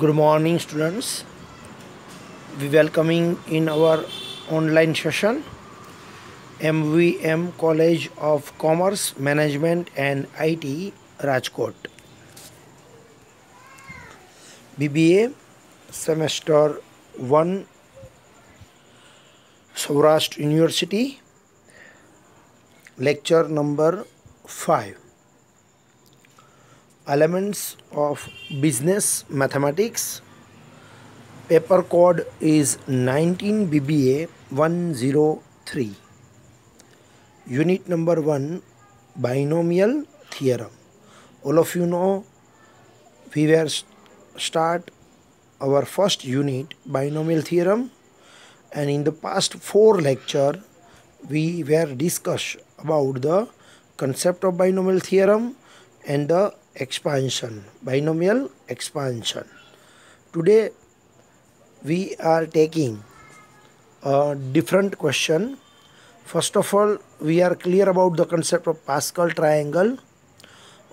Good morning, students. We welcoming in our online session MVM College of Commerce, Management and IT, Rajkot. BBA Semester 1, Saurashtra University, Lecture number 5. Elements of Business Mathematics. Paper code is 19 BBA 103. Unit number 1, Binomial Theorem. All of you know we were start our first unit, Binomial Theorem, and in the past 4 lecture we were discussed about the concept of binomial theorem and the expansion, binomial expansion. Today we are taking a different question. First of all, we are clear about the concept of Pascal triangle.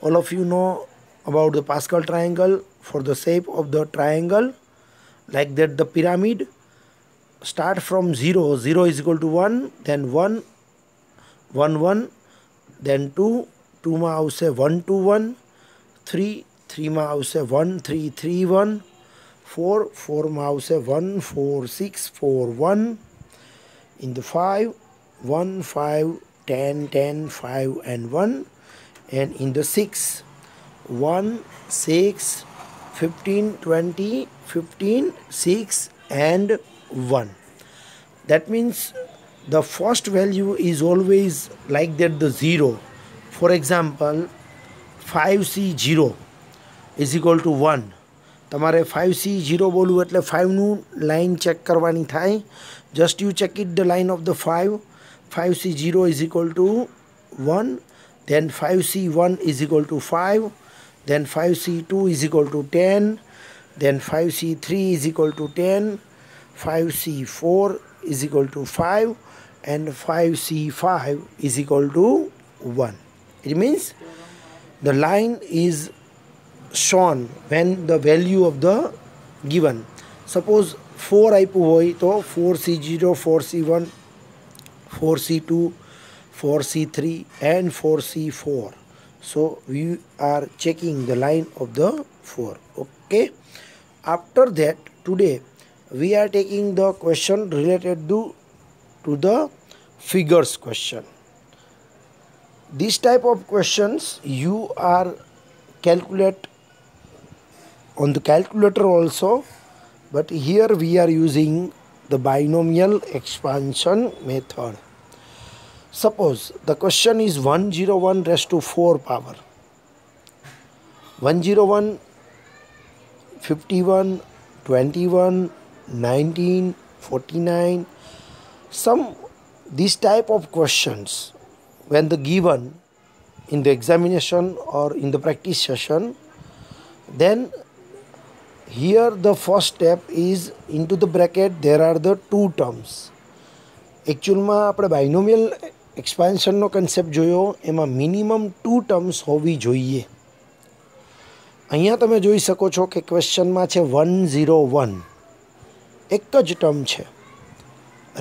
All of you know about the Pascal triangle for the shape of the triangle, like that the pyramid start from 0, 0 is equal to 1, then 1, 1, 1, then 2, 2 માં આવશે 1 2 1, 3, 3 માં આવશે 1 3 3 1, 4, 4 માં આવશે 1 4 6 4 1, in the 5, 1 5 10 10 5 and 1, and in the 6, 1 6 15 20 15 6 and 1. That means the first value is always like that, the 0. For example, 5C0 is equal to 1. તમારે 5C0 બોલવું એટલે 5નું line check કરવાની થાય. Just you check it the line of the 5. 5C0 is equal to 1. Then 5C1 is equal to 5. Then 5C2 is equal to 10. Then 5C3 is equal to 10. 5C4 is equal to 5. And 5C5 is equal to 1. It means the line is shown when the value of the given. Suppose 4 આપ્યું હોય તો 4C0, 4C1, 4C2, 4C3 and 4C4. So we are checking the line of the 4. Okay. After that, today we are taking the question related to the figures question. This type of questions you are calculate on the calculator also, but here we are using the binomial expansion method. Suppose the question is 101 raised to 4 power. 101, 51, 21, 19, 49. Some this type of questions when the given in the examination or in the practice session, then here the first step is into the bracket there are the 2 terms. Actually આપણે binomial expansion નો concept જોયો, એમાં minimum 2 terms હોવી જોઈએ. અહીંયા તમે જોઈ શકો છો કે ક્વેશ્ચનમાં છે 101, એક જ ટર્મ છે,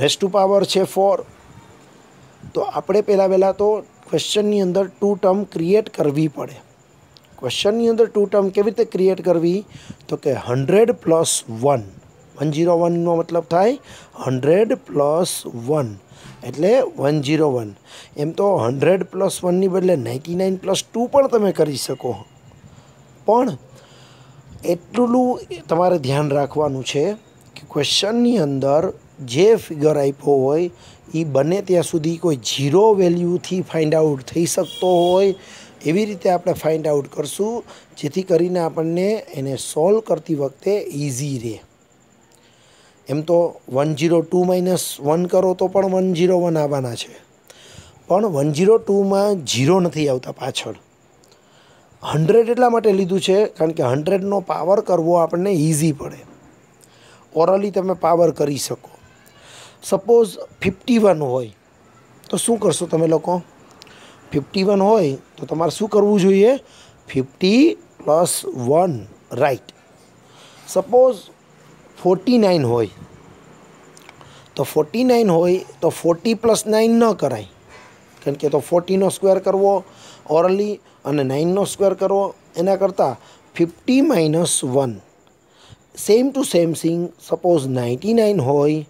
રેઝ ટુ પાવર છે 4. તો આપણે પહેલાં તો ક્વેશ્ચનની અંદર 2 ટર્મ ક્રિએટ કરવી પડે. ક્વેશ્ચનની અંદર 2 ટર્મ કેવી રીતે ક્રિએટ કરવી? તો કે 100 + 1. 101નો મતલબ થાય 100 + 1 એટલે 101. એમ તો 100 + 1ની બદલે 99 + 2 પણ તમે કરી શકો. પણ એટલું તમારે ધ્યાન રાખવાનું છે કે ક્વેશ્ચનની અંદર જે ફિગર આપ્યો હોય એ બને ત્યાં સુધી કોઈ 0 વેલ્યુથી ફાઇન્ડ આઉટ થઈ શકતો હોય એવી રીતે આપણે ફાઇન્ડ આઉટ કરશું, જેથી કરીને આપણને એને સોલ્વ કરતી વખતે ઇઝી રહે. એમ તો 102 - 1 કરો તો પણ 101 આવવાના છે, પણ 102માં 0 નથી આવતા પાછળ. 100 એટલા માટે લીધું છે કારણ કે 100નો પાવર કરવો આપણને ઇઝી પડે. ઓરલી તમે પાવર કરી શકો. સપોઝ 51 હોય તો શું કરશો તમે લોકો? 51 હોય તો તમારે શું કરવું જોઈએ? 50 + 1, રાઈટ. સપોઝ 49 હોય તો 49 હોય તો 40 + 9 ન કરાય, કારણ કે તો 40નો સ્ક્વેર કરવો ઓરલી અને 9નો સ્ક્વેર કરવો, એના કરતાં 50 - 1 same to same thing. Suppose 99 હોય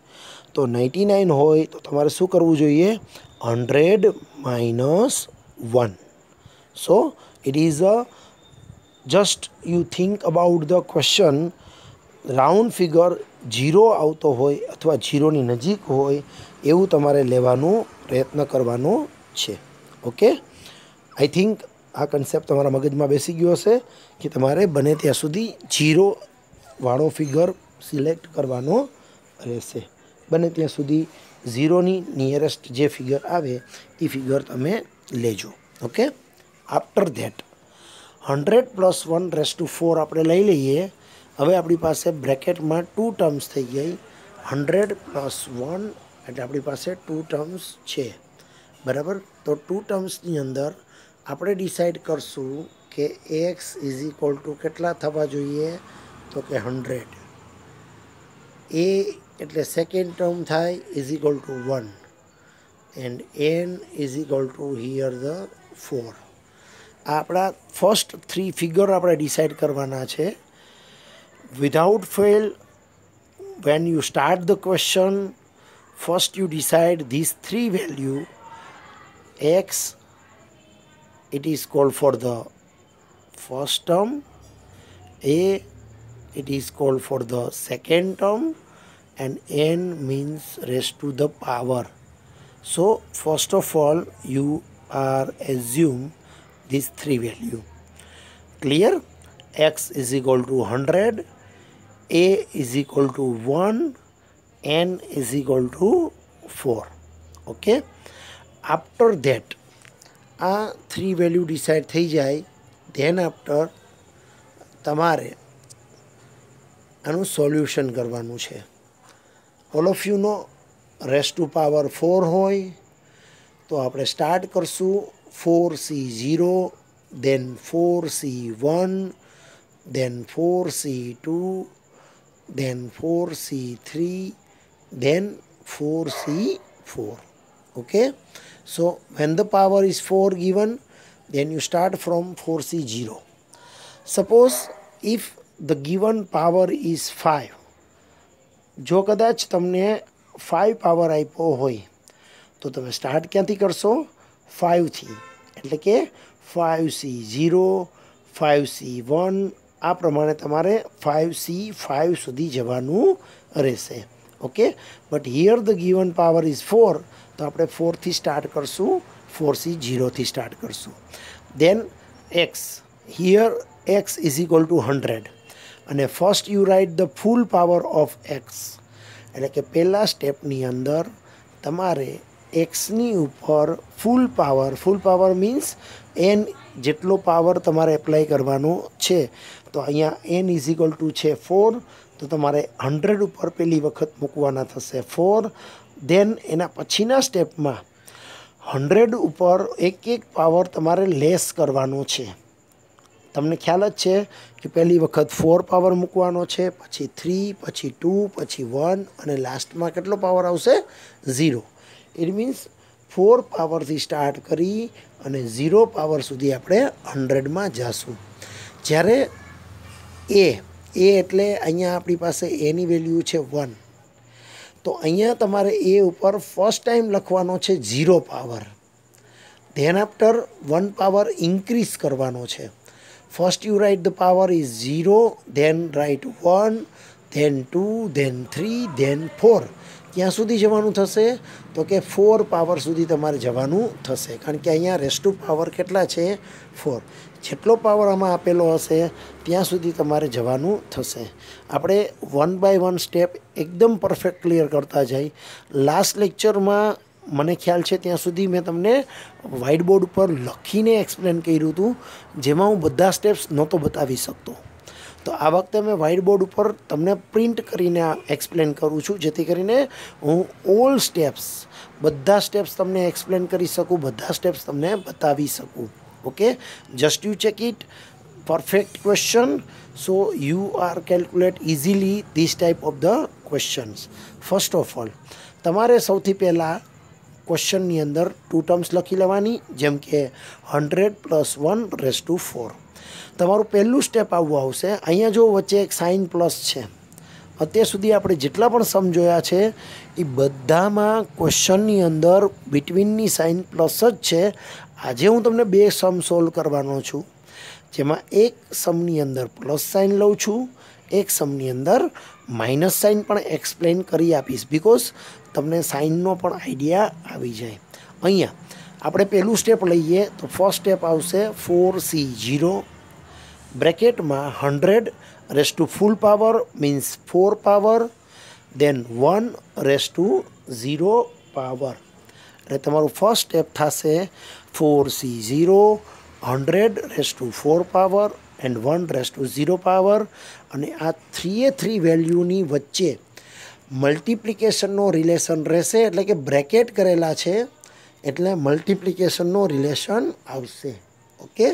તો 99 હોય તો તમારે શું કરવું જોઈએ? 100 - 1. So it is a just you think about the question. Round figure 0 આવતો હોય અથવા 0ની નજીક હોય એવું તમારે લેવાનું પ્રયત્ન કરવાનો છે. ઓકે, આઈ થિંક આ કન્સેપ્ટ તમારા મગજમાં બેસી ગયો હશે કે તમારે બને ત્યાં સુધી 0 વાળો ફિગર સિલેક્ટ કરવાનો રહેશે. બને ત્યાં સુધી 0ની નિયરેસ્ટ જે ફિગર આવે એ ફિગર તમે લેજો. ઓકે, આફ્ટર ધેટ 100 + 1⁴ આપણે લઈ લઈએ. હવે આપણી પાસે બ્રેકેટમાં 2 ટર્મ્સ થઈ ગઈ. 100 + 1 એટલે આપણી પાસે 2 ટર્મ્સ છે, બરાબર. તો 2 ટર્મ્સની અંદર આપણે ડિસાઈડ કરશું કે x = કેટલા થવા જોઈએ? તો કે 100. a એટલે સેકન્ડ ટર્મ થાય = 1 એન્ડ n હિયર ધ 4. આપણા ફર્સ્ટ 3 ફિગર આપણે ડિસાઈડ કરવાના છે. Without fail, when you start the question, first you decide these 3 value. X, it is called for the first term. A, it is called for the second term, and n means raised to the power. So first of all you are assume these 3 value. Clear? X = 100, a = 1, n = 4. Okay, after that આ 3 value decide થઈ જાય, than after તમારે આનું solution કરવાનું છે. All of you know raise to power 4 હોય તો આપણે સ્ટાર્ટ કરશું 4c0, then 4c1, then 4c2, then 4c3, then 4c4. Okay, so when the power is 4 given, then you start from 4c0. Suppose if the given power is 5, જો કદાચ તમને 5 power આપ્યો હોય તો તમે સ્ટાર્ટ ક્યાંથી કરશો? 5થી, એટલે કે 5c0, 5c1, આ પ્રમાણે તમારે 5c5 સુધી જવાનું રહેશે. Okay, but here the given power is 4, તો આપણે 4થી સ્ટાર્ટ કરશું, 4c0થી સ્ટાર્ટ કરશું. દેન x, હિયર x = 100, અને first you write the full power of x, એટલે કે પહેલા સ્ટેપની અંદર તમારે એક્સની ઉપર ફૂલ પાવર મીન્સ n જેટલો પાવર તમારે એપ્લાય કરવાનો છે. તો અહીંયા n = છે 4, તો તમારે 100 ઉપર પહેલી વખત મૂકવાના થશે 4. દેન એના પછીના સ્ટેપમાં 100 ઉપર એક પાવર તમારે લેસ કરવાનો છે. તમને ખ્યાલ જ છે કે પહેલી વખત 4 પાવર મૂકવાનો છે, પછી 3, પછી 2, પછી 1, અને લાસ્ટમાં કેટલો પાવર આવશે? 0. ઇટ મીન્સ 4 પાવરથી સ્ટાર્ટ કરી અને 0 પાવર સુધી આપણે 100માં જઈશું. જ્યારે એ એટલે અહીંયા આપણી પાસે એની વેલ્યુ છે 1, તો અહીંયા તમારે એ ઉપર ફર્સ્ટ ટાઈમ લખવાનો છે 0 power. Than after 1 power increase કરવાનો છે. First you write the power is 0, then write 1, then 2, then 3, then 4. ક્યાં સુધી જવાનું થશે? તો કે 4 પાવર સુધી તમારે જવાનું થશે, કારણ કે અહીંયા રેઝ ટુ પાવર કેટલા છે? 4. જેટલો પાવર આમાં આપેલો હશે ત્યાં સુધી તમારે જવાનું થશે. આપણે 1 by 1 સ્ટેપ એકદમ પરફેક્ટ ક્લિયર કરતા જઈ. લાસ્ટ લેક્ચરમાં મને ખ્યાલ છે ત્યાં સુધી મેં તમને વ્હાઇટ બોર્ડ ઉપર લખીને એક્સપ્લેન કર્યું હતું, જેમાં હું બધા સ્ટેપ્સ નહોતો બતાવી શકતો. તો આ વખતે મેં વ્હાઇટ બોર્ડ ઉપર તમને પ્રિન્ટ કરીને એક્સપ્લેન કરું છું, જેથી કરીને હું ઓલ સ્ટેપ્સ, બધા સ્ટેપ્સ તમને એક્સપ્લેન કરી શકું, બધા સ્ટેપ્સ તમને બતાવી શકું. Okay, just you check it. perfect question, so you are calculate easily this type of the questions. First of all, તમારે સૌથી પહેલા ક્વેશ્ચનની અંદર ટુ ટર્મ્સ લખી લેવાની, જેમ કે 100 + 1⁴. તમારું પહેલું સ્ટેપ આવું આવશે. અહીંયા જો વચ્ચે એક સાઇન પ્લસ છે. અત્યાર સુધી આપણે જેટલા પણ સમ જોયા છે એ બધામાં ક્વેશ્ચનની અંદર બિટવીનની સાઇન પ્લસ જ છે. આજે હું તમને બે સમ સોલ્વ કરવાનો છું, જેમાં એક સમની અંદર પ્લસ સાઇન લઉં છું, એક સમની અંદર માઇનસ સાઇન પણ એક્સપ્લેન કરી આપીશ, બિકોઝ તમને સાઇનનો પણ આઈડિયા આવી જાય. અહીંયા આપણે પહેલું સ્ટેપ લઈએ તો ફર્સ્ટ સ્ટેપ આવશે 4C0 બ્રેકેટમાં 100 ફૂલ પાવર મીન્સ 4 પાવર, દેન 1 પાવર. એટલે તમારું ફર્સ્ટ સ્ટેપ થશે 4C0 100 પાવર એન્ડ 1 પાવર. અને આ 3 વેલ્યુની વચ્ચે મલ્ટિપ્લિકેશનનો રિલેશન રહેશે, એટલે કે બ્રેકેટ કરેલા છે એટલે મલ્ટિપ્લિકેશનનો રિલેશન આવશે. Okay,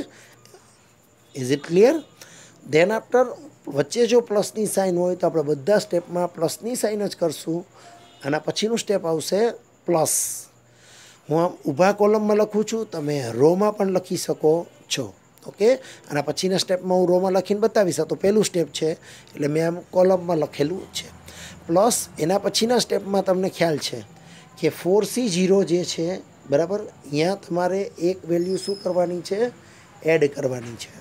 is it clear? Then after વચ્ચે જો પ્લસની સાઇન હોય તો આપણે બધા સ્ટેપમાં પ્લસની સાઇન જ કરશું. આના પછીનું સ્ટેપ આવશે પ્લસ. હું આમ ઊભા કોલમમાં લખું છું, તમે રોમાં પણ લખી શકો છો. ઓકે, આના પછીના સ્ટેપમાં હું રોમાં લખીને બતાવીશ. તો પહેલું સ્ટેપ છે એટલે મેં આમ કોલમમાં લખેલું છે. પ્લસ એના પછીના સ્ટેપમાં તમને ખ્યાલ છે કે 4C0 જે છે, બરાબર, અહીંયા તમારે એક વેલ્યુ શું કરવાની છે? એડ કરવાની છે.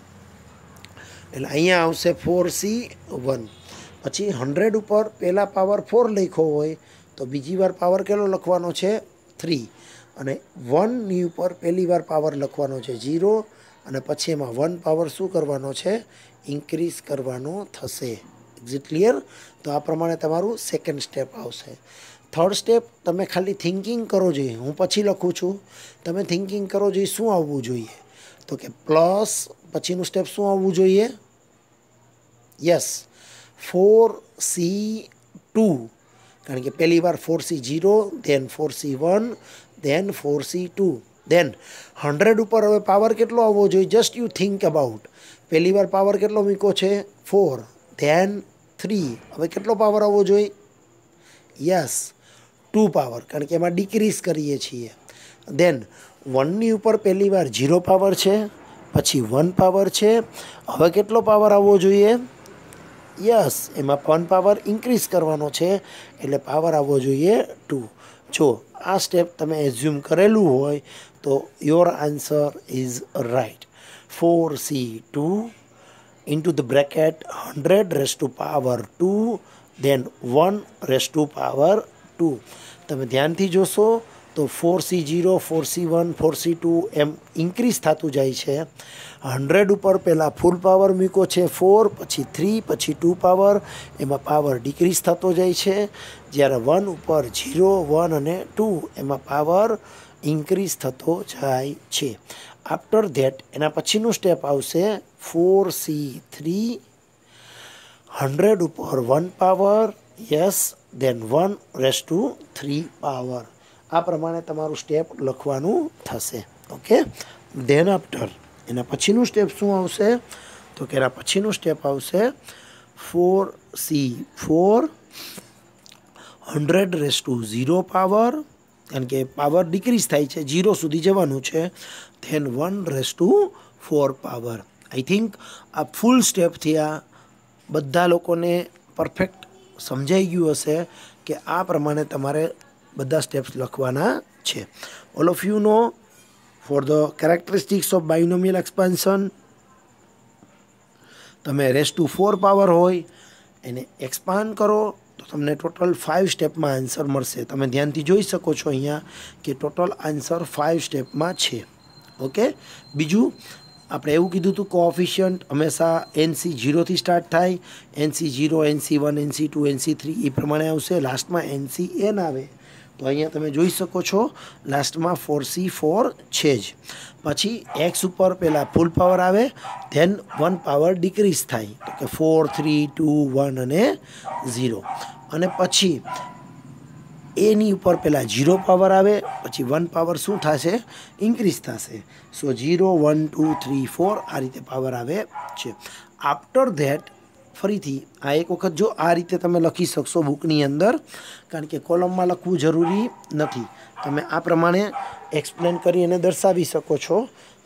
એટલે અહીંયા આવશે 4C1. પછી 100 ઉપર પહેલાં પાવર 4 લખ્યો હોય તો બીજી વાર પાવર કેટલો લખવાનો છે? 3. અને 1ની ઉપર પહેલી વાર પાવર લખવાનો છે 0, અને પછી એમાં 1 પાવર શું કરવાનો છે? ઇન્ક્રીઝ કરવાનો થશે. Is it clear? તો આ પ્રમાણે તમારું સેકન્ડ સ્ટેપ આવશે. થર્ડ સ્ટેપ તમે ખાલી થિંકિંગ કરો જોઈએ, હું પછી લખું છું, તમે થિંકિંગ કરો જોઈએ શું આવવું જોઈએ? તો કે પ્લસ પછીનું સ્ટેપ શું આવવું જોઈએ? યસ, 4C2, કારણ કે પહેલી વાર 4C0, than 4C1, than 4C2, than 100 ઉપર હવે પાવર કેટલો આવવો જોઈએ? Just you think about. પહેલી વાર પાવર કેટલો મૂક્યો છે? 4, ધેન 3. હવે કેટલો પાવર આવવો જોઈએ? યસ, 2 પાવર, કારણ કે એમાં ડિક્રીઝ કરીએ છીએ. દેન 1ની ઉપર પહેલી વાર 0 પાવર છે, પછી 1 પાવર છે. હવે કેટલો પાવર આવવો જોઈએ? યસ, એમાં 1 પાવર ઇન્ક્રીઝ કરવાનો છે એટલે પાવર આવવો જોઈએ 2. જો આ સ્ટેપ તમે એઝ્યુમ કરેલું હોય તો your answer is right. 4C2 into the bracket 100 then 1 તમે ધ્યાનથી જોશો તો 4C0 4C1 4C2 એમ ઇન્ક્રીઝ થતું જાય છે. 100 ઉપર પહેલાં ફૂલ પાવર મૂક્યો છે 4, પછી 3, પછી 2 પાવર, એમાં પાવર ડિક્રીઝ થતો જાય છે. જ્યારે 1 ઉપર 0 1 અને 2 એમાં પાવર ઇન્ક્રીઝ થતો જાય છે. આફ્ટર ધેટ એના પછીનું સ્ટેપ આવશે 4C3 100 ઉપર 1 પાવર, યસ, દેન 1 પાવર. આ પ્રમાણે તમારું સ્ટેપ લખવાનું થશે. ઓકે, ધેન આફ્ટર એના પછીનું સ્ટેપ શું આવશે? તો કે એના પછીનું સ્ટેપ આવશે 4C4 100 પાવર, કારણ કે પાવર ડિક્રીઝ થાય છે, 0 સુધી જવાનું છે, ધેન 1 પાવર. આઈ થિંક આ ફૂલ સ્ટેપથી આ બધા લોકોને પરફેક્ટ સમજાઈ ગયું હશે કે આ પ્રમાણે તમારે બધા સ્ટેપ્સ લખવાના છે. All of you know for the characteristics of binomial expansion, તમે ⁴ પાવર હોય એને એક્સપાન્ડ કરો તો તમને ટોટલ 5 સ્ટેપમાં આન્સર મળશે. તમે ધ્યાનથી જોઈ શકો છો અહીંયા કે ટોટલ આન્સર 5 સ્ટેપમાં છે. ઓકે, બીજું આપણે એવું કીધું હતું કોએફિશિયન્ટ હંમેશા NC 0થી સ્ટાર્ટ થાય, NC 0 NC1 NC2 NC3 એ પ્રમાણે આવશે. લાસ્ટમાં NCN આવે તો અહીંયા તમે જોઈ શકો છો લાસ્ટમાં 4C4 છે જ. પછી એક્સ ઉપર પહેલાં ફૂલ પાવર આવે, ધેન 1 પાવર ડિક્રીઝ થાય, તો કે 4 3 2 1 અને 0. અને પછી એની ઉપર પહેલાં 0 પાવર આવે, પછી 1 પાવર શું થશે? ઇન્ક્રીઝ થશે. સો 0 1 2 3 4 આ રીતે પાવર આવે છે. આફ્ટર ધેટ ફરીથી આ એક વખત જો આ રીતે તમે લખી શકશો બુકની અંદર, કારણ કે કોલમમાં લખવું જરૂરી નથી. તમે આ પ્રમાણે એક્સપ્લેન કરી અને દર્શાવી શકો છો.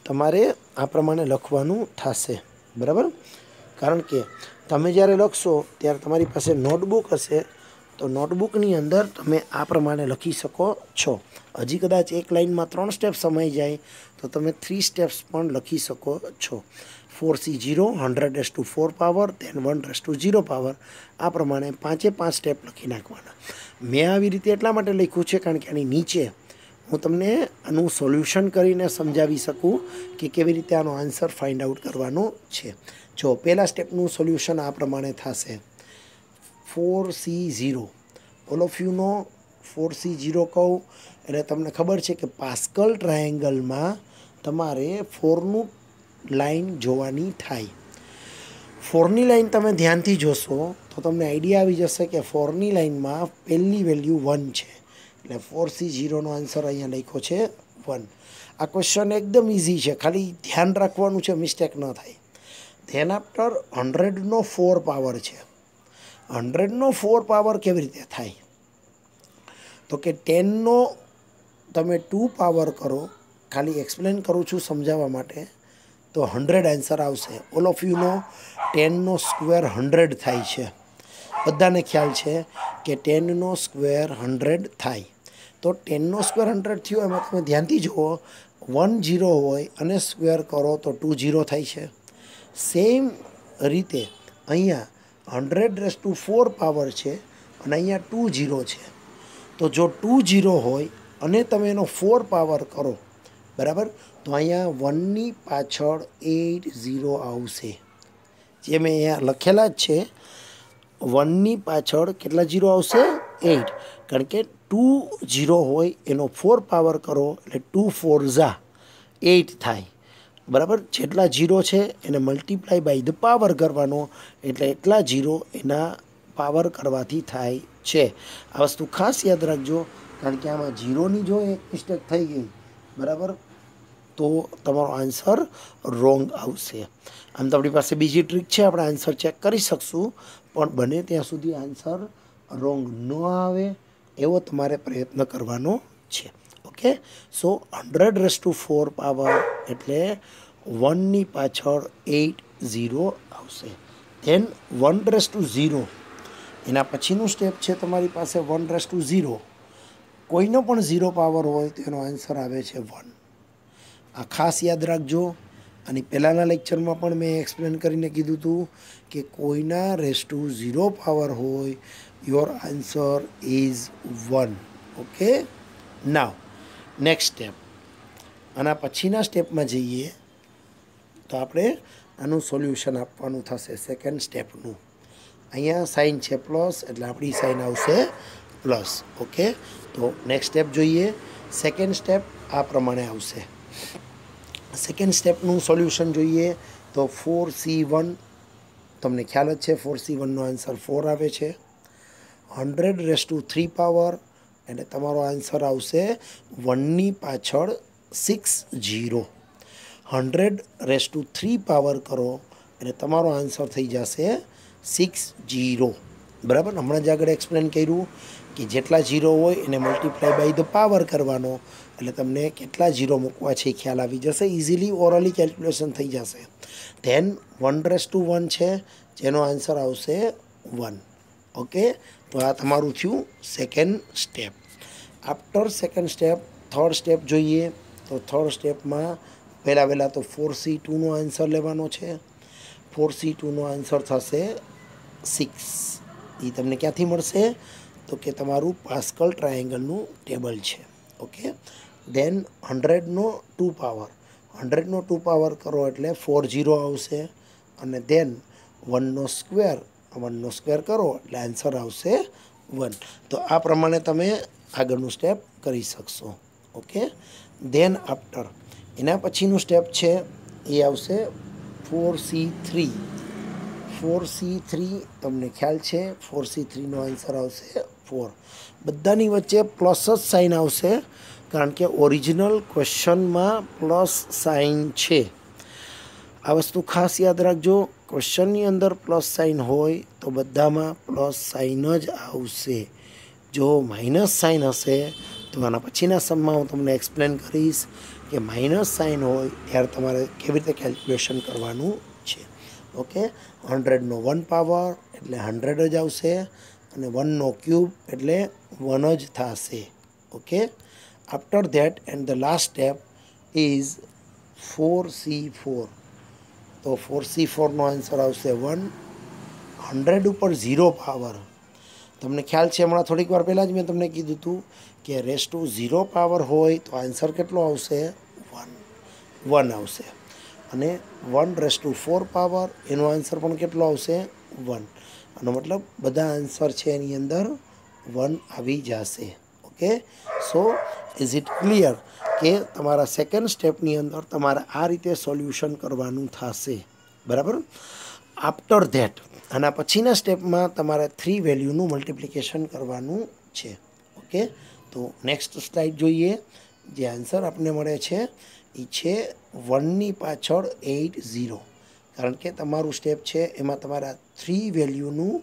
તમારે આ પ્રમાણે લખવાનું થશે, બરાબર? કારણ કે તમે જ્યારે લખશો ત્યારે તમારી પાસે નોટબુક હશે, તો નોટબુકની અંદર તમે આ પ્રમાણે લખી શકો છો. હજી કદાચ એક લાઇનમાં 3 સ્ટેપ સમાઈ જાય તો તમે 3 સ્ટેપ્સ પણ લખી શકો છો. 4C0 100⁴ પાવર, then 1�0 પાવર, આ પ્રમાણે 5 સ્ટેપ લખી નાખવાના. મેં આવી રીતે એટલા માટે લખ્યું છે કારણ કે આની નીચે હું તમને આનું સોલ્યુશન કરીને સમજાવી શકું કે કેવી રીતે આનો આન્સર ફાઇન્ડ આઉટ કરવાનો છે. જો પહેલા સ્ટેપનું સોલ્યુશન આ પ્રમાણે થશે. 4C0 all of you no 4C0 કહું એટલે તમને ખબર છે કે પાસ્કલ ટ્રાયેંગલમાં તમારે 4નું લાઈન જોવાની થાય. 4ની લાઈન તમે ધ્યાનથી જોશો તો તમને આઈડિયા આવી જશે કે 4ની લાઈનમાં પહેલી વેલ્યુ 1 છે, એટલે 4C0નો આન્સર અહીંયા લખ્યો છે 1. આ ક્વેશ્ચન એકદમ ઇઝી છે, ખાલી ધ્યાન રાખવાનું છે મિસ્ટેક ન થાય. ધેન આફ્ટર 100નો 4 પાવર છે. 100નો 4 પાવર કેવી રીતે થાય? તો કે 10નો તમે 2 પાવર કરો, ખાલી એક્સપ્લેન કરું છું સમજાવવા માટે, તો 100 આન્સર આવશે. ઓલ ઓફ યુનો 10નો સ્ક્વેર 100 થાય છે. બધાને ખ્યાલ છે કે 10નો સ્ક્વેર 100 થાય. તો 10નો સ્ક્વેર 100 થયો, એમાં તમે ધ્યાનથી જુઓ 1 0 હોય અને સ્ક્વેર કરો તો 2 0 થાય છે. સેમ રીતે અહીંયા 100⁴ પાવર છે અને અહીંયા 2 0 છે. તો જો 2 0 હોય અને તમે એનો 4 પાવર કરો, બરાબર, તો અહીંયા 1ની પાછળ 8 0 આવશે. જે મેં અહીંયા લખેલા જ છે, 1ની પાછળ કેટલા 0 આવશે? 8. કારણ કે 2 0 હોય એનો 4 પાવર કરો એટલે 2 4 8 થાય, બરાબર. જેટલા 0 છે એને મલ્ટીપ્લાય બાય ધ પાવર કરવાનો, એટલે એટલા 0 એના પાવર કરવાથી થાય છે. આ વસ્તુ ખાસ યાદ રાખજો, કારણ કે આમાં 0ની જો એક મિસ્ટેક થઈ ગઈ, બરાબર, તો તમારો આન્સર રોંગ આવશે. આમ તો આપણી પાસે બીજી ટ્રીક છે, આપણે આન્સર ચેક કરી શકશું, પણ બને ત્યાં સુધી આન્સર રોંગ ન આવે એવો તમારે પ્રયત્ન કરવાનો છે. ઓકે, સો 100⁴ પાવર એટલે 1ની પાછળ 8 0 આવશે. ધેન 1�0, એના પછીનું સ્ટેપ છે તમારી પાસે 1�0. કોઈનો પણ 0 પાવર હોય તો એનો આન્સર આવે છે 1. આ ખાસ યાદ રાખજો. અને પહેલાંના લેક્ચરમાં પણ મેં એક્સપ્લેન કરીને કીધું હતું કે કોઈના ⁻0 પાવર હોય, your answer is 1. Okay, now next step. આના પછીના સ્ટેપમાં જઈએ તો આપણે આનું સોલ્યુશન આપવાનું થશે સેકન્ડ સ્ટેપનું. અહીંયા સાઇન છે પ્લસ, એટલે આપણી સાઇન આવશે પ્લસ. ઓકે, તો નેક્સ્ટ સ્ટેપ જોઈએ. સેકન્ડ સ્ટેપ આ પ્રમાણે આવશે. સેકન્ડ સ્ટેપનું સોલ્યુશન જોઈએ તો 4C1, તમને ખ્યાલ જ છે 4C1નો આન્સર 4 આવે છે. 100⁻³ પાવર એટલે તમારો આન્સર આવશે 1ની પાછળ 6 0. 100⁻³ પાવર કરો એટલે તમારો આન્સર થઈ જશે 6 0. બરાબર, હમણાં જ આગળ એક્સપ્લેન કર્યું કે જેટલા 0 હોય એને મલ્ટીપ્લાય બાય ધ પાવર કરવાનો, એટલે તમને કેટલા 0 મૂકવા છે એ ખ્યાલ આવી જશે. ઇઝીલી ઓરલી કેલ્ક્યુલેશન થઈ જશે. ધેન 1:1 છે, જેનો આન્સર આવશે 1. ઓકે, તો આ તમારું થયું second step. After second step third step જોઈએ તો થર્ડ સ્ટેપમાં પહેલાં તો 4C2નો આન્સર લેવાનો છે. 4C2નો આન્સર થશે 6. એ તમને ક્યાંથી મળશે? તો કે તમારું પાસ્કલ ટ્રાયેંગલનું ટેબલ છે. ઓકે, ધેન 100નો 2 પાવર, 100નો 2 પાવર કરો એટલે 4 0 આવશે. અને ધેન 1નો સ્ક્વેર કરો એટલે આન્સર આવશે 1. તો આ પ્રમાણે તમે આગળનું સ્ટેપ કરી શકશો. ઓકે, ધેન આફ્ટર એના પછીનું સ્ટેપ છે એ આવશે 4C3. તમને ખ્યાલ છે 4C3નો આન્સર આવશે 4 બધાની વચ્ચે પ્લસ જ સાઇન આવશે કારણ કે ઓરિજિનલ ક્વેશ્ચનમાં પ્લસ સાઇન છે. આ વસ્તુ ખાસ યાદ રાખજો. ક્વેશ્ચનની અંદર પ્લસ સાઇન હોય તો બધામાં પ્લસ સાઇન જ આવશે. જો માઇનસ સાઇન હશે તો આના પછીના સમમાં હું તમને એક્સપ્લેન કરીશ કે માઇનસ સાઇન હોય ત્યારે તમારે કેવી રીતે કેલ્ક્યુલેશન કરવાનું છે. ઓકે, 100નો 1 પાવર એટલે 100 જ આવશે અને 1નો ક્યુબ એટલે 1 જ થશે. Okay, after that and the last step is 4C4. તો 4C4નો આન્સર આવશે 1. 100 ઉપર 0 પાવર. તમને ખ્યાલ છે હમણાં થોડીક વાર પહેલાં જ મેં તમને કીધું હતું કે રેસ ટુ 0 પાવર હોય તો આન્સર કેટલો આવશે? 1 આવશે. અને 1 રેસ ટુ 4 પાવર એનો આન્સર પણ કેટલો આવશે? 1. આનો મતલબ બધા આન્સર છે એની અંદર 1 આવી જશે. Okay, so is it clear કે તમારા સેકન્ડ સ્ટેપની અંદર તમારે આ રીતે સોલ્યુશન કરવાનું થશે. બરાબર. આફ્ટર ધેટ આના પછીના સ્ટેપમાં તમારે 3 વેલ્યુનું મલ્ટિપ્લિકેશન કરવાનું છે. ઓકે, તો નેક્સ્ટ સ્લાઇડ જોઈએ. જે આન્સર આપણને મળે છે એ છે 1ની પાછળ 80. કારણ કે તમારું સ્ટેપ છે એમાં તમારા 3 વેલ્યુનું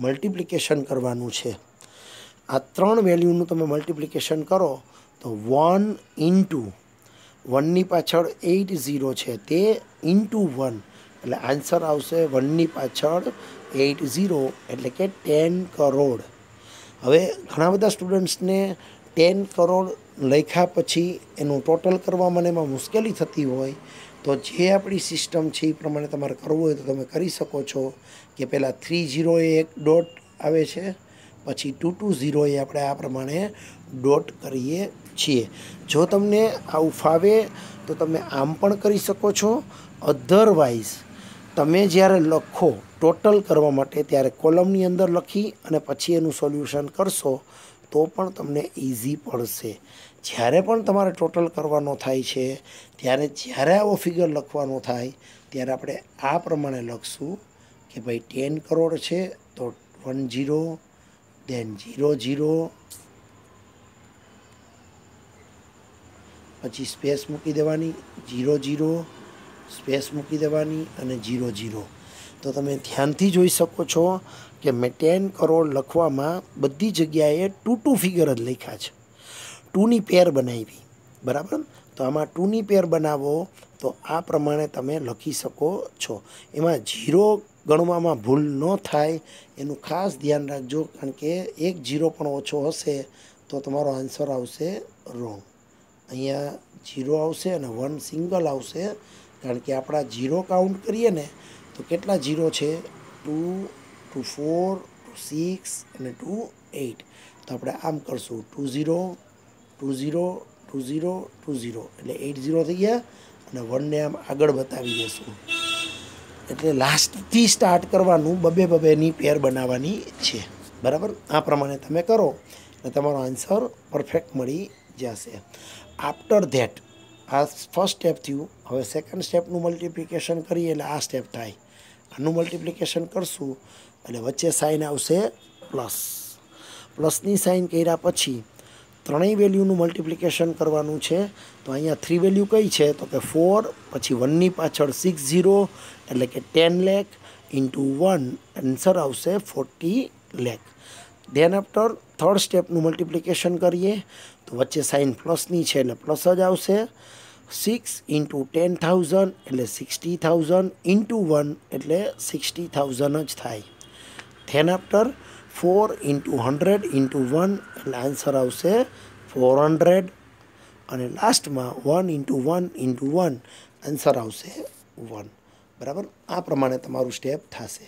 મલ્ટિપ્લિકેશન કરવાનું છે. આ 3 વેલ્યુનું તમે મલ્ટિપ્લિકેશન કરો તો 1 ઇન્ટુ 1ની પાછળ 80 છે તે ઇન્ટુ 1 એટલે આન્સર આવશે 1ની પાછળ 80 એટલે કે 10 કરોડ. હવે ઘણા બધા સ્ટુડન્ટ્સને 10 કરોડ લખ્યા પછી એનું ટોટલ કરવા મને એમાં મુશ્કેલી થતી હોય તો જે આપણી સિસ્ટમ છે એ પ્રમાણે તમારે કરવું હોય તો તમે કરી શકો છો કે પહેલાં 30 એ એક ડોટ આવે છે, પછી 220 એ આપણે આ પ્રમાણે ડોટ કરીએ છીએ. જો તમને આવું ફાવે તો તમે આમ પણ કરી શકો છો. અધરવાઇઝ તમે જ્યારે લખો ટોટલ કરવા માટે ત્યારે કોલમની અંદર લખી અને પછી એનું સોલ્યુશન કરશો તો પણ તમને ઇઝી પડશે. જ્યારે પણ તમારે ટોટલ કરવાનો થાય છે ત્યારે જ્યારે આવો ફિગર લખવાનો થાય ત્યારે આપણે આ પ્રમાણે લખશું કે ભાઈ 10 કરોડ છે તો 10 દેન 00 પછી સ્પેસ મૂકી દેવાની, 00 સ્પેસ મૂકી દેવાની અને 00. તો તમે ધ્યાનથી જોઈ શકો છો કે મેં 10 કરોડ લખવામાં બધી જગ્યાએ 2 ફિગર જ લખ્યા છે. 2ની પેર બનાવી. બરાબર. તો આમાં 2ની પેર બનાવો તો આ પ્રમાણે તમે લખી શકો છો. એમાં 0 ગણવામાં ભૂલ ન થાય એનું ખાસ ધ્યાન રાખજો કારણ કે એક 0 પણ ઓછો હશે તો તમારો આન્સર આવશે રોંગ. અહીંયા 0 આવશે અને 1 સિંગલ આવશે કારણ કે આપણા 0 કાઉન્ટ કરીએ ને તો કેટલા 0 છે? 2, 2, 4, 2, 6 અને 2, 8. તો આપણે આમ કરશું 20, 20, 20, 20 એટલે 80 થઈ ગયા અને 1ને આમ આગળ બતાવી દઈશું. એટલે લાસ્ટથી સ્ટાર્ટ કરવાનું, બબેની પેર બનાવવાની છે. બરાબર. આ પ્રમાણે તમે કરો અને તમારો આન્સર પરફેક્ટ મળી જશે. આફ્ટર ધેટ આ ફર્સ્ટ સ્ટેપ થયું. હવે સેકન્ડ સ્ટેપનું મલ્ટિપ્લિકેશન કરીએ એટલે આ સ્ટેપ થાય. આનું મલ્ટિપ્લિકેશન કરશું એટલે વચ્ચે સાઇન આવશે પ્લસ. પ્લસની સાઇન કર્યા પછી ત્રણેય વેલ્યુનું મલ્ટિપ્લિકેશન કરવાનું છે. તો અહીંયા 3 વેલ્યુ કઈ છે તો કે 4 પછી 1ની પાછળ 60 એટલે કે 10 લાખ ઇન્ટુ 1 આન્સર આવશે 40 લાખ. ધેન આફ્ટર થર્ડ સ્ટેપનું મલ્ટિપ્લિકેશન કરીએ તો વચ્ચે સાઇન પ્લસની છે એટલે પ્લસ જ આવશે. 6 ઇન્ટુ 10,000 એટલે 60,000 ઇન્ટુ 1 એટલે 60,000 જ થાય. ધેન આફ્ટર 4 ઇન્ટુ 100 ઇન્ટુ 1 એટલે આન્સર આવશે 400 અને લાસ્ટમાં 1 ઇન્ટુ 1 ઇન્ટુ 1 આન્સર આવશે 1. બરાબર. આ પ્રમાણે તમારું સ્ટેપ થશે.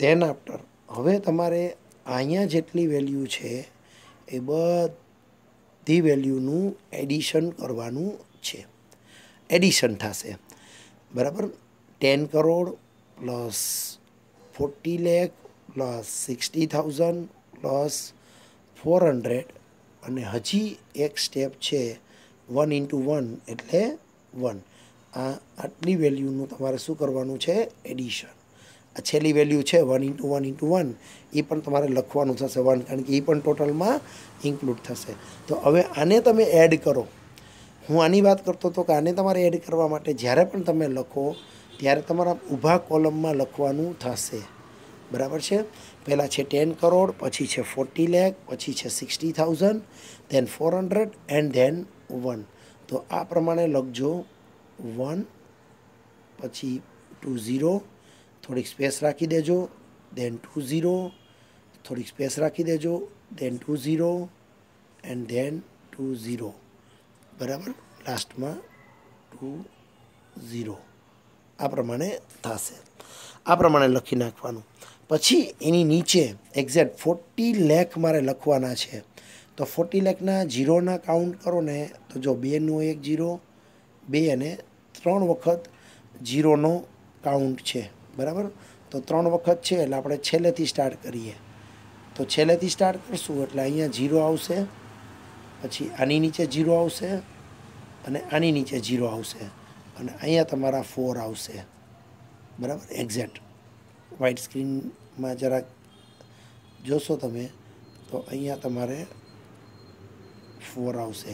ધેન આફ્ટર હવે તમારે અહીંયા જેટલી વેલ્યુ છે એ બધી વેલ્યુનું એડિશન કરવાનું છે. એડિશન થશે. બરાબર. 10 crore plus 40 lakh plus 60,000 plus 400 અને હજી એક સ્ટેપ છે 1 ઇન્ટુ 1 એટલે 1. આ આટલી વેલ્યુનું તમારે શું કરવાનું છે? એડિશન. આ છેલ્લી વેલ્યુ છે 1 × 1 × 1 એ પણ તમારે લખવાનું થશે 1, કારણ કે એ પણ ટોટલમાં ઇન્ક્લુડ થશે. તો હવે આને તમે એડ કરો. હું આની વાત કરતો હતો કે આને તમારે એડ કરવા માટે જ્યારે પણ તમે લખો ત્યારે તમારા ઊભા કોલમમાં લખવાનું થશે. બરાબર છે. પહેલાં છે 10 કરોડ, પછી છે 40 લાખ, પછી છે 60,000, ધેન 400 એન્ડ ધેન 1. તો આ પ્રમાણે લખજો 1, પછી 20, થોડીક સ્પેસ રાખી દેજો, ધેન 20, થોડીક સ્પેસ રાખી દેજો, ધેન 20 એન્ડ ધેન 20. બરાબર, લાસ્ટમાં 20. આ પ્રમાણે થશે. આ પ્રમાણે લખી નાખવાનું. પછી એની નીચે એક્ઝેક્ટ 40 લાખ મારે લખવાના છે. તો 40 લાખના જીરોના કાઉન્ટ કરો ને, તો જો 2નો 1 0, 2 અને 3 વખત જીરોનો કાઉન્ટ છે. બરાબર, તો 3 વખત છે એટલે આપણે છેલ્લેથી સ્ટાર્ટ કરીએ. તો છેલ્લેથી સ્ટાર્ટ કરશું એટલે અહીંયા 0 આવશે, પછી આની નીચે 0 આવશે, અને આની નીચે 0 આવશે, અને અહીંયા તમારા 4 આવશે. બરાબર, એક્ઝેક્ટ વ્હાઇટ સ્ક્રીનમાં જરાક જોશો તમે તો અહીંયા તમારે 4 આવશે.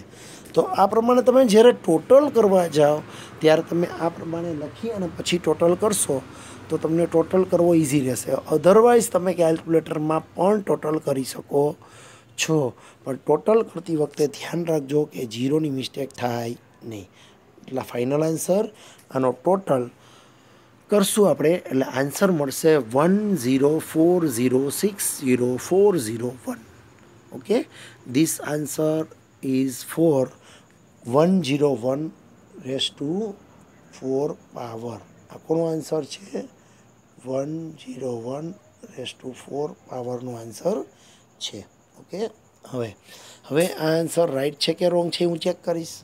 તો આ પ્રમાણે તમે જ્યારે ટોટલ કરવા જાઓ ત્યારે તમે આ પ્રમાણે લખી અને પછી ટોટલ કરશો તો તમને ટોટલ કરવો ઇઝી રહેશે. અધરવાઇઝ તમે કેલ્ક્યુલેટરમાં પણ ટોટલ કરી શકો છો, પણ ટોટલ કરતી વખતે ધ્યાન રાખજો કે જીરોની મિસ્ટેક થાય નહીં. એટલે ફાઇનલ આન્સર આનો ટોટલ કરશું આપણે એટલે આન્સર મળશે 104060401. Okay, this answer is four 101⁴ power. આ કોનો આન્સર છે? 101⁴ પાવરનો આન્સર છે. ઓકે, હવે આ આન્સર રાઈટ છે કે રોંગ છે હું ચેક કરીશ.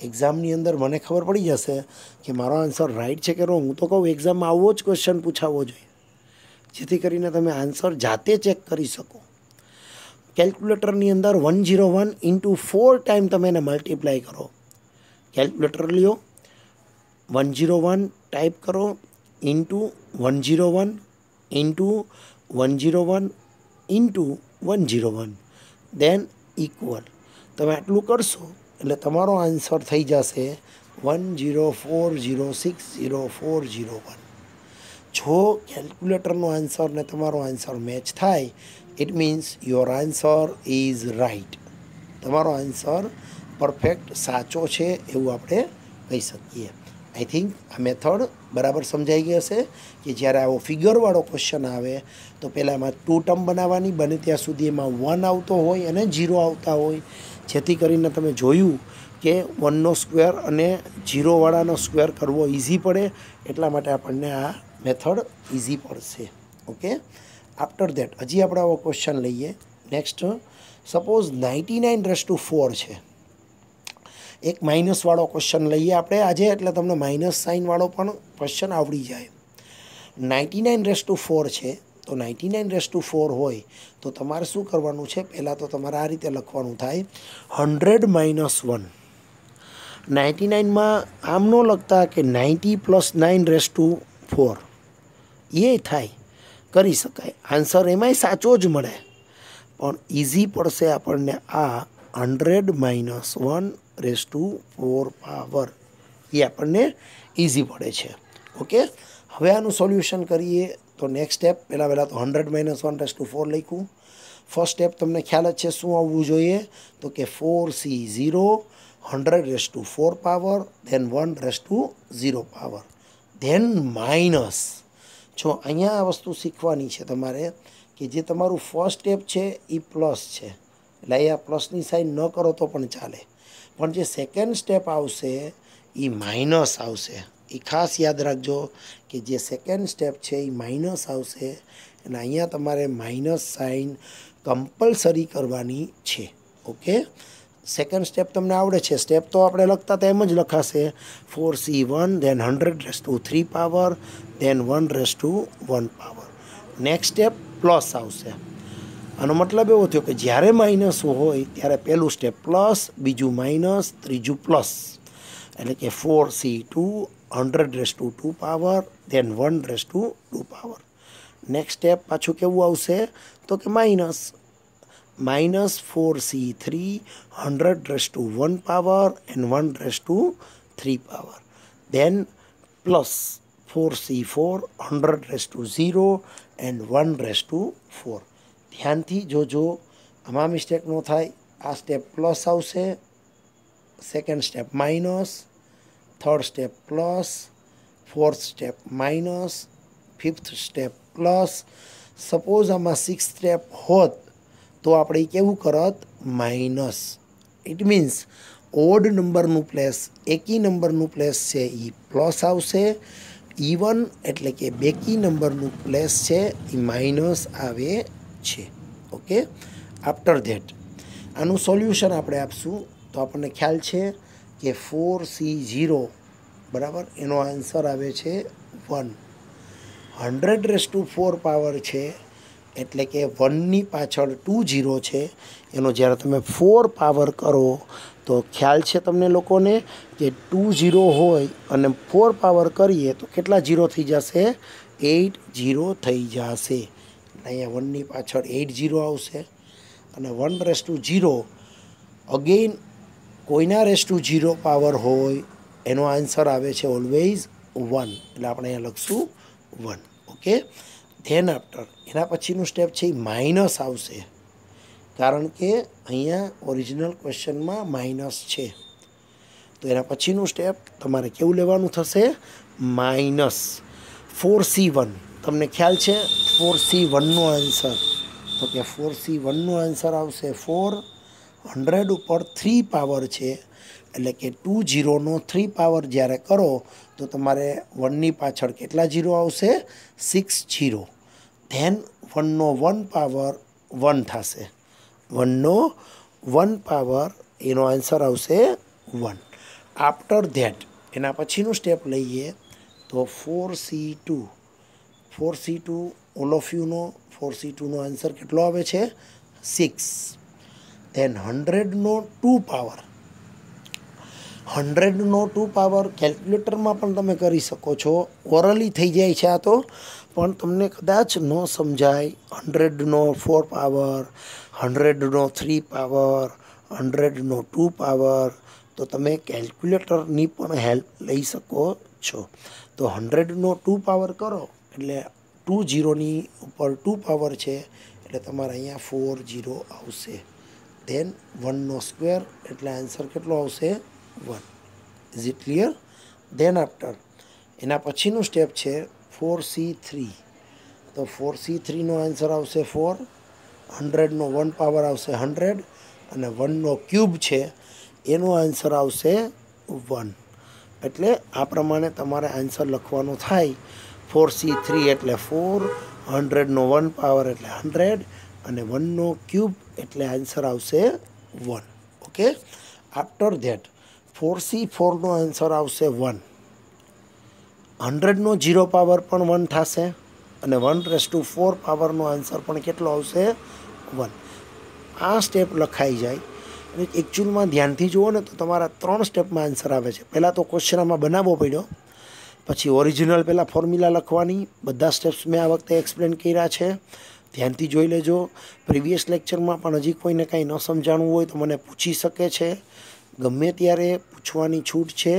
એક્ઝામની અંદર મને ખબર પડી જશે કે મારો આન્સર રાઈટ છે કે રોંગ. હું તો કહું એક્ઝામમાં આવો જ ક્વેશ્ચન પૂછાવવો જોઈએ, જેથી કરીને તમે આન્સર જાતે ચેક કરી શકો. કેલ્ક્યુલેટરની અંદર 101 × 4 ટાઈમ તમે એને મલ્ટીપ્લાય કરો. કેલ્ક્યુલેટર લ્યો, 101 ટાઈપ કરો, into 101 into 101 into 101, than equal. તમે આટલું કરશો એટલે તમારો આન્સર થઈ જશે 104060401. જો કેલ્ક્યુલેટરનો આન્સર ને તમારો આન્સર મેચ થાય it means your answer is right. તમારો આન્સર પરફેક્ટ સાચો છે એવું આપણે કહી શકીએ. આઈ થિંક આ મેથડ બરાબર સમજાઈ ગઈ હશે કે જ્યારે આવો ફિગરવાળો ક્વેશ્ચન આવે તો પહેલાં એમાં 2 ટર્મ બનાવવાની, બને ત્યાં સુધી એમાં 1 આવતો હોય અને 0 આવતા હોય, જેથી કરીને તમે જોયું કે 1નો સ્ક્વેર અને 0વાળાનો સ્ક્વેર કરવો ઇઝી પડે. એટલા માટે આપણને આ મેથડ ઇઝી પડશે. ઓકે, આફ્ટર દેટ હજી આપણે આવો ક્વેશ્ચન લઈએ. નેક્સ્ટ, સપોઝ 99⁴ છે. એક માઇનસવાળો ક્વેશ્ચન લઈએ આપણે આજે, એટલે તમને માઇનસ સાઇનવાળો પણ ક્વેશ્ચન આવડી જાય. 99⁴ છે. તો 99⁴ હોય તો તમારે શું કરવાનું છે? પહેલાં તો તમારે આ રીતે લખવાનું થાય 100 - 1. 99માં આમ ન લખતા કે 90 + 9⁴ એ થાય, કરી શકાય. આન્સર એમાંય સાચો જ મળે, પણ ઇઝી પડશે આપણને આ 100 - 1⁴ પાવર. એ આપણને ઇઝી પડે છે. ઓકે, હવે આનું સોલ્યુશન કરીએ. તો નેક્સ્ટ સ્ટેપ પહેલાં તો 100 - 1⁴ લખ્યું. ફર્સ્ટ સ્ટેપ તમને ખ્યાલ જ છે શું આવવું જોઈએ? તો કે 4C0 100⁴ power, then 1�0 power, then minus. જો અહીંયા આ વસ્તુ શીખવાની છે તમારે કે જે તમારું ફર્સ્ટ સ્ટેપ છે એ પ્લસ છે, એટલે અહીંયા પ્લસની સાઇન ન કરો તો પણ ચાલે, પણ જે સેકન્ડ સ્ટેપ આવશે એ માઇનસ આવશે. એ ખાસ યાદ રાખજો કે જે સેકન્ડ સ્ટેપ છે એ માઇનસ આવશે, અને અહીંયા તમારે માઇનસ સાઇન કમ્પલસરી કરવાની છે. ઓકે, સેકન્ડ સ્ટેપ તમને આવડે છે. સ્ટેપ તો આપણે લખતા તો એમ જ લખાશે 4C1 then 100⁵ power, then 1⁵ power. Next step plus આવશે. આનો મતલબ એવો થયો કે જ્યારે માઇનસ હોય ત્યારે પહેલું સ્ટેપ પ્લસ, બીજું માઇનસ, ત્રીજું પ્લસ. એટલે કે 4C2 100⁵ power, then 1⁵ power. Next step पाछू केवुं आवशे तो कि minus -4c3 100 power and 1 power, then plus 4c4 100 and 1 ध्यान थी जोजो आमां मिस्टेक न थाय। आ स्टेप प्लस आवशे, second step minus, third step plus, fourth step minus, fifth step plus. Suppose आमां सिक्स स्टेप होत तो આપણે કેવું કરત માઇનસ। ઇટ મીન્સ ઓડ નંબરનું પ્લેસ એકી નંબરનું પ્લેસ છે એ પ્લસ આવશે, ઇવન એટલે કે બેકી નંબરનું પ્લેસ છે એ માઇનસ આવે છે। ઓકે, આફ્ટર ધેટ આનું સોલ્યુશન આપણે આપશું તો આપણને ખ્યાલ છે કે 4c0 બરાબર એનો આન્સર આવે છે 1। 100 પાવર છે એટલે કે 1ની પાછળ 2 0 છે, એનો જ્યારે તમે 4 પાવર કરો તો ખ્યાલ છે તમને લોકોને કે 2 0 હોય અને 4 પાવર કરીએ તો કેટલા 0 થઈ જશે? 8 0 થઈ જશે। અહીંયા 1ની પાછળ 8 0 આવશે અને 1/0 અગેન કોઈના રેસ્ટુ 0 પાવર હોય એનો આન્સર આવે છે ઓલવેઝ 1, એટલે આપણે અહીંયા લખશું 1। ઓકે, ધેન આફ્ટર એના પછીનું સ્ટેપ છે એ માઇનસ આવશે, કારણ કે અહીંયા ઓરિજિનલ ક્વેશ્ચનમાં માઇનસ છે। તો એના પછીનું સ્ટેપ તમારે કેવું લેવાનું થશે? Minus 4c1। તમને ખ્યાલ છે 4c1નો આન્સર તો કે 4c1નો આન્સર આવશે 4। 100 ઉપર 3 પાવર છે એટલે કે 2 0નો 3 પાવર જ્યારે કરો તો તમારે 1ની પાછળ કેટલા 0 આવશે? 6 0। ધેન 1નો 1 પાવર 1 થશે, 1નો 1 પાવર એનો આન્સર આવશે 1। આફ્ટર ધેટ એના પછીનું સ્ટેપ લઈએ તો 4c2। 4c2 all of you know 4c2નો આન્સર કેટલો આવે છે? 6। ધેન 100નો 2 પાવર, 100નો 2 પાવર કેલ્ક્યુલેટરમાં પણ તમે કરી શકો છો, ઓરલી થઈ જાય છે આ તો, પણ તમને કદાચ ન સમજાય 100નો 4 પાવર, 100નો 3 પાવર, 100નો 2 પાવર, તો તમે કેલ્ક્યુલેટરની પણ હેલ્પ લઈ શકો છો। તો 100નો 2 પાવર કરો એટલે 2 0ની ઉપર 2 પાવર છે એટલે તમારે અહીંયા 4 0 આવશે। ધેન 1નો સ્ક્વેર એટલે આન્સર કેટલો આવશે? 1। Is it clear? Than after એના પછીનું સ્ટેપ છે 4c3। તો 4c3નો આન્સર આવશે 4। 100નો 1 પાવર આવશે 100 અને 1નો ક્યુબ છે એનો આન્સર આવશે 1। એટલે આ પ્રમાણે તમારે આન્સર લખવાનો થાય। 4c3 એટલે 4, 100નો 1 પાવર એટલે 100 અને 1નો ક્યુબ એટલે આન્સર આવશે 1। ઓકે, આફ્ટર ધેટ 4c4નો આન્સર આવશે 1। 100નો 0 પાવર પણ 1 થશે અને 1/4 પાવરનો આન્સર પણ કેટલો આવશે? 1। આ સ્ટેપ લખાઈ જાય અને એકચ્યુઅલમાં ધ્યાનથી જુઓ ને તો તમારા 3 સ્ટેપમાં આન્સર આવે છે। પહેલાં તો ક્વેશ્ચન આમાં બનાવવો પડ્યો, પછી ઓરિજિનલ પહેલાં ફોર્મ્યુલા લખવાની, બધા સ્ટેપ્સ મેં આ વખતે એક્સપ્લેન કર્યા છે, ધ્યાનથી જોઈ લેજો। પ્રીવિયસ લેક્ચરમાં પણ હજી કોઈને કાંઈ ન સમજાણું હોય તો મને પૂછી શકે છે, ગમે ત્યારે પૂછવાની છૂટ છે।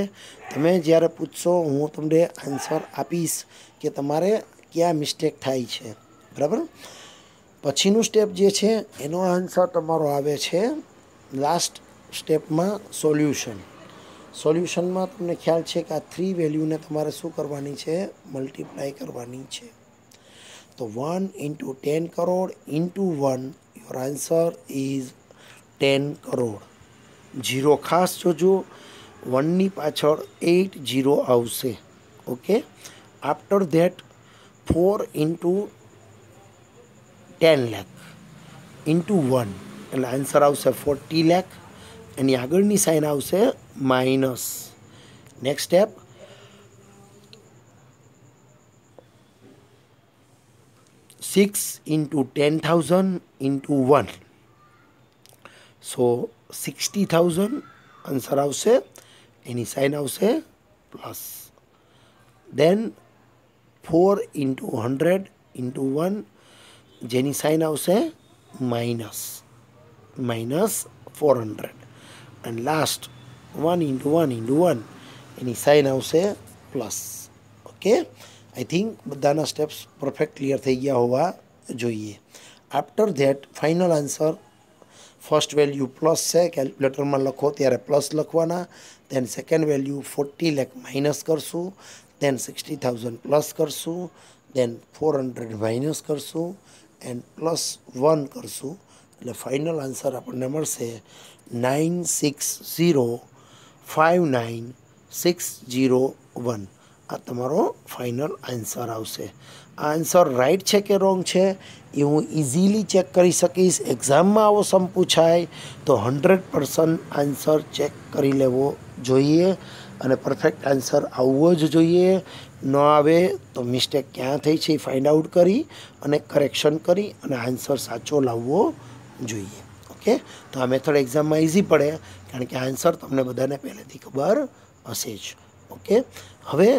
તમે જ્યારે પૂછશો હું તમને આન્સર આપીશ કે તમારે ક્યાં મિસ્ટેક થાય છે, બરાબર। પછીનું સ્ટેપ જે છે એનો આન્સર તમારો આવે છે લાસ્ટ સ્ટેપમાં સોલ્યુશન। સોલ્યુશનમાં તમને ખ્યાલ છે કે આ 3 વેલ્યુને તમારે શું કરવાની છે? મલ્ટીપ્લાય કરવાની છે। તો 1 × 10 crore into 1 your answer is 10 crore. 0 ખાસ જોજો, 1ની પાછળ 8 0 આવશે। Okay, after that 4 × 10 lakh into 1 એટલે આન્સર આવશે 40 લાખ। એની આગળની સાઇન આવશે માઇનસ। નેક્સ્ટ સ્ટેપ 6 × 10,000 ઇન્ટુ 1 સો 60,000 આન્સર આવશે, એની સાઇન આવશે પ્લસ। દેન 4 × 100 ઇન્ટુ 1 જેની સાઇન આવશે માઇનસ 400 અને લાસ્ટ 1 ઇન્ટુ 1 ઇન્ટુ 1 એની સાઇન આવશે પ્લસ. ઓકે, આઈ થિંક બધાના સ્ટેપ્સ પરફેક્ટ ક્લિયર થઈ ગયા હોવા જોઈએ. After that final answer first value plus છે, કેલ્ક્યુલેટરમાં લખો ત્યારે પ્લસ લખવાના. દેન સેકન્ડ વેલ્યુ 40 લાખ માઇનસ કરશું, દેન 60,000 પ્લસ કરશું, દેન 400 માઇનસ કરશું એન્ડ પ્લસ 1 કરશું. એટલે ફાઇનલ આન્સર આપણને મળશે 96059,601. આ તમારો ફાઇનલ આન્સર આવશે. આ આન્સર રાઈટ છે કે રોંગ છે એ હું ઇઝીલી ચેક કરી શકીશ. એક્ઝામમાં આવો સમ પૂછાય તો 100% આન્સર ચેક કરી લેવો જોઈએ અને પરફેક્ટ આન્સર આવવો જ જોઈએ. ન આવે તો મિસ્ટેક ક્યાં થઈ છે એ ફાઇન્ડ આઉટ કરી અને કરેક્શન કરી અને આન્સર સાચો લાવવો જોઈએ. ઓકે, તો આ મેથડ એક્ઝામમાં ઇઝી પડે કારણ કે આન્સર તમને બધાને પહેલેથી ખબર હશે જ. ઓકે, હવે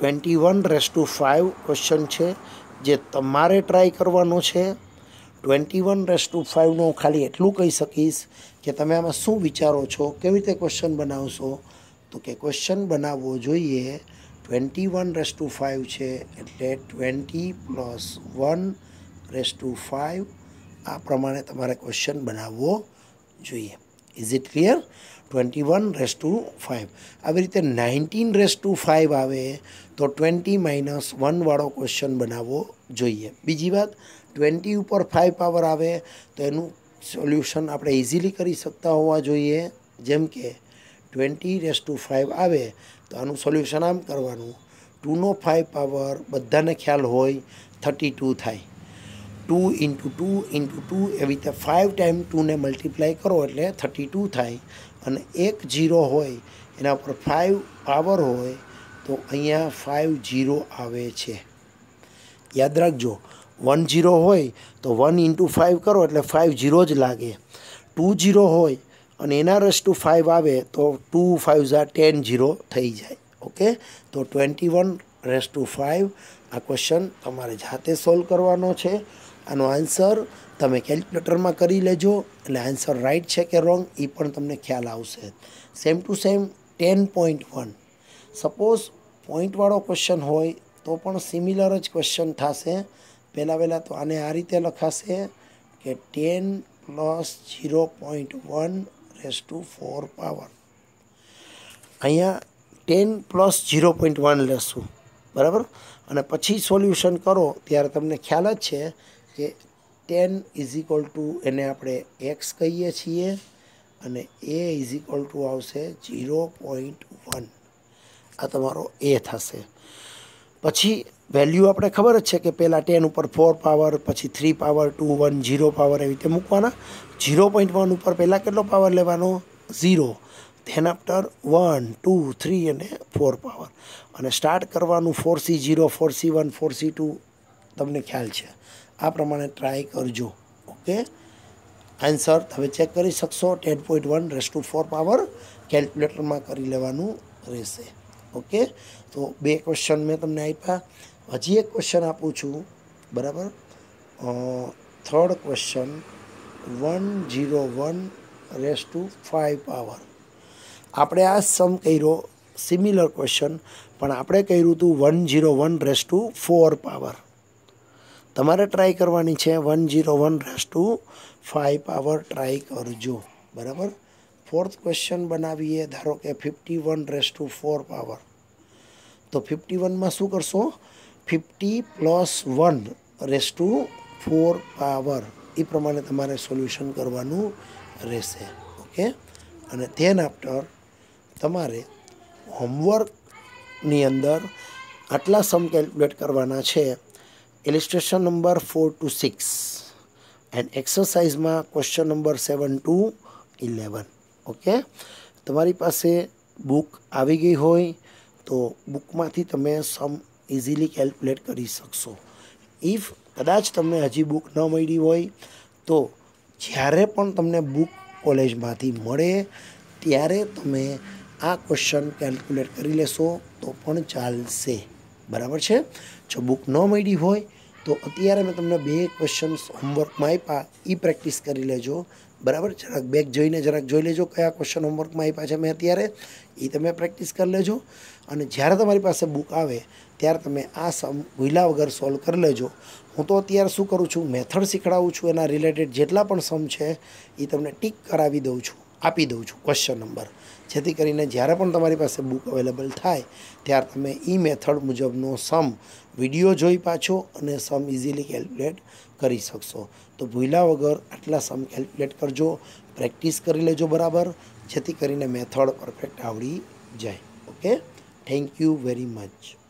21/5 ક્વેશ્ચન છે જે તમારે ટ્રાય કરવાનો છે. 21/5 ખાલી એટલું કહી શકીશ કે તમે આમાં શું વિચારો છો, કેવી રીતે ક્વેશ્ચન બનાવશો. તો કે ક્વેશ્ચન બનાવવો જોઈએ 21/5 છે એટલે 20 + 1/5 આ પ્રમાણે તમારે ક્વેશ્ચન બનાવવો જોઈએ. Is it clear? 21/5 આવી રીતે 19/5 આવે તો 20 - 1 વાળો ક્વેશ્ચન બનાવવો જોઈએ. બીજી વાત, 20 ઉપર 5 પાવર આવે તો એનું સોલ્યુશન આપણે ઇઝીલી કરી શકતા હોવા જોઈએ. જેમ કે 20/5 આવે તો આનું સોલ્યુશન આમ કરવાનું, 2નો 5 પાવર બધાને ખ્યાલ હોય 32 થાય. 2 × 2 × 2 એવી રીતે 5 ટાઈમ 2ને મલ્ટીપ્લાય કરો એટલે 32 થાય. અને એક 0 હોય એના ઉપર 5 પાવર હોય તો અહીંયા 5 0 આવે છે. યાદ રાખજો, 1 0 હોય તો 1 × 5 કરો એટલે 5 0 જ લાગે. 2 0 હોય અને એના ⁵5 આવે તો 2 5 10 0 થઈ જાય. ઓકે, તો 21/5 આ ક્વેશ્ચન તમારે જાતે સોલ્વ કરવાનો છે. આનો આન્સર તમે કેલ્ક્યુલેટરમાં કરી લેજો એટલે આન્સર રાઈટ છે કે રોંગ એ પણ તમને ખ્યાલ આવશે. સેમ ટુ સેમ 10.1 સપોઝ પોઈન્ટવાળો ક્વેશ્ચન હોય તો પણ સિમિલર જ ક્વેશ્ચન થશે. પહેલાં તો આને આ રીતે લખાશે કે 10 + 0.1/4 પાવર. અહીંયા 10 + 0.1 લેશું, બરાબર. અને પછી સોલ્યુશન કરો ત્યારે તમને ખ્યાલ જ છે કે 10 = એને આપણે x કહીએ છીએ અને a = આવશે 0.1. આ તમારો a થશે. પછી વેલ્યુ આપણે ખબર જ છે કે પહેલાં 10 ઉપર 4 પાવર, પછી 3 પાવર, 2 1 0 પાવર એવી રીતે મૂકવાના. 0.1 ઉપર પહેલાં કેટલો પાવર લેવાનો? 0. ધેન આફ્ટર 1 2 3 અને 4 પાવર અને સ્ટાર્ટ કરવાનું 4C0 4C1 4C2 તમને ખ્યાલ છે. આ પ્રમાણે ટ્રાય કરજો. ઓકે, આન્સર તમે ચેક કરી શકશો. 10.1/4 પાવર કેલ્ક્યુલેટરમાં કરી લેવાનું રહેશે. ઓકે, તો 2 ક્વેશ્ચન મેં તમને આપ્યા. હજી એક ક્વેશ્ચન આપું છું, બરાબર. Third question 101/5 power. આપણે આ સમ કર્યો સિમિલર ક્વેશ્ચન, પણ આપણે કર્યું હતું 101/4 પાવર. તમારે ટ્રાય કરવાની છે 101/5 પાવર ટ્રાય કરજો, બરાબર. ફોર્થ ક્વેશ્ચન બનાવીએ, ધારો કે 51/4 પાવર. તો 51માં શું કરશો? 50 + 1/4 પાવર એ પ્રમાણે તમારે સોલ્યુશન કરવાનું રહેશે. ઓકે, અને ધેન આફ્ટર તમારે હોમવર્કની અંદર આટલા સમ કેલ્ક્યુલેટ કરવાના છે. ઇલિસ્ટ્રેશન નંબર 4 to 6 એન્ડ એક્સરસાઇઝમાં ક્વેશ્ચન નંબર 7 to 11. ઓકે, તમારી પાસે બુક આવી ગઈ હોય તો બુકમાંથી તમે સમ ઇઝીલી કેલ્ક્યુલેટ કરી શકશો. ઇફ કદાચ તમને હજી બુક ન મળી હોય તો જ્યારે પણ તમને બુક કોલેજમાંથી મળે ત્યારે તમે આ ક્વેશ્ચન કેલ્ક્યુલેટ કરી લેશો તો પણ ચાલશે, બરાબર છે. જો બુક ન મળી હોય તો અત્યારે મેં તમને 2 ક્વેશ્ચન્સ હોમવર્કમાં આપ્યા, એ પ્રેક્ટિસ કરી લેજો બરાબર. જરાક બેક જોઈને જરાક જોઈ લેજો કયા ક્વેશ્ચન હોમવર્કમાં આપ્યા છે મેં અત્યારે, એ તમે પ્રેક્ટિસ કરી લેજો. અને જ્યારે તમારી પાસે બુક આવે ત્યારે તમે આ સમ ભૂલ્યા વગર સોલ્વ કરી લેજો. હું તો અત્યારે શું કરું છું, મેથડ શીખડાવું છું, એના રિલેટેડ જેટલા પણ સમ છે એ તમને ટીક કરાવી દઉં છું, આપી દઉં છું ક્વેશ્ચન નંબર, જેથી કરીને જ્યારે પણ તમારી પાસે બુક અવેલેબલ થાય ત્યારે તમે એ મેથડ મુજબનો સમ વિડીયો જોઈ પાછો અને સમ ઇઝીલી કેલ્ક્યુલેટ કરી શકશો. તો ભૂલ્યા વગર આટલા સમ કેલ્ક્યુલેટ કરજો, પ્રેક્ટિસ કરી લેજો બરાબર, જેથી કરીને મેથડ પરફેક્ટ આવડી જાય. Okay, thank you very much.